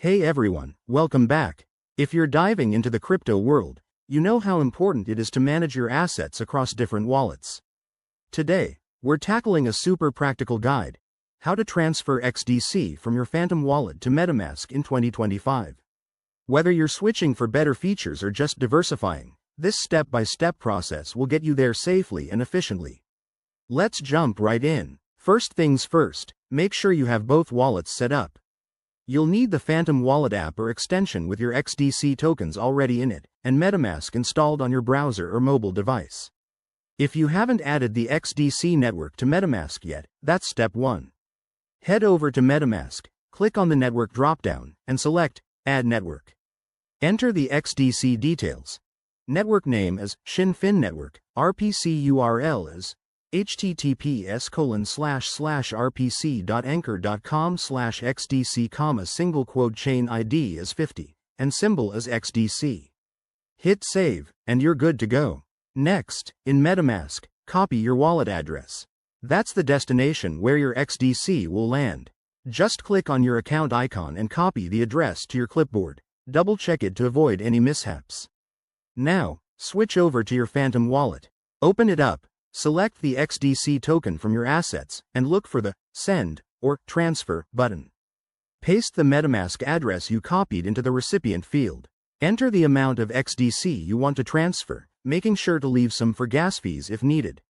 Hey everyone, welcome back. If you're diving into the crypto world, you know how important it is to manage your assets across different wallets. Today, we're tackling a super practical guide: how to transfer XDC from your Phantom wallet to MetaMask in 2025. Whether you're switching for better features or just diversifying, this step-by-step process will get you there safely and efficiently. Let's jump right in. First things first, make sure you have both wallets set up. You'll need the Phantom Wallet app or extension with your XDC tokens already in it, and MetaMask installed on your browser or mobile device. If you haven't added the XDC network to MetaMask yet, that's step 1. Head over to MetaMask, click on the network dropdown, and select Add Network. Enter the XDC details. Network name as Shinfin Network, RPC URL as https://rpc.anchor.com/xdc, single quote chain ID as 50, and symbol as XDC. Hit save, and you're good to go. Next, in MetaMask, copy your wallet address. That's the destination where your XDC will land. Just click on your account icon and copy the address to your clipboard. Double check it to avoid any mishaps. Now, switch over to your Phantom wallet. Open it up. Select the XDC token from your assets, and look for the Send or Transfer button. Paste the MetaMask address you copied into the recipient field. Enter the amount of XDC you want to transfer, making sure to leave some for gas fees if needed.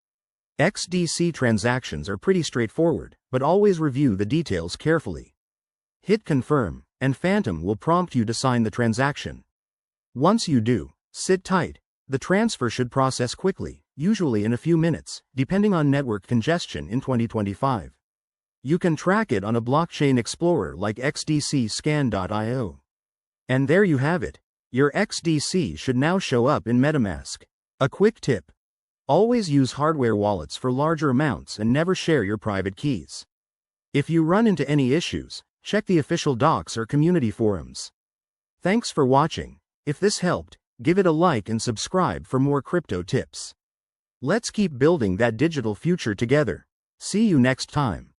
XDC transactions are pretty straightforward, but always review the details carefully. Hit Confirm, and Phantom will prompt you to sign the transaction. Once you do, sit tight. The transfer should process quickly, usually in a few minutes, depending on network congestion in 2025. You can track it on a blockchain explorer like xdcscan.io. And there you have it. Your XDC should now show up in MetaMask. A quick tip: always use hardware wallets for larger amounts and never share your private keys. If you run into any issues, check the official docs or community forums. Thanks for watching. If this helped, give it a like and subscribe for more crypto tips. Let's keep building that digital future together. See you next time.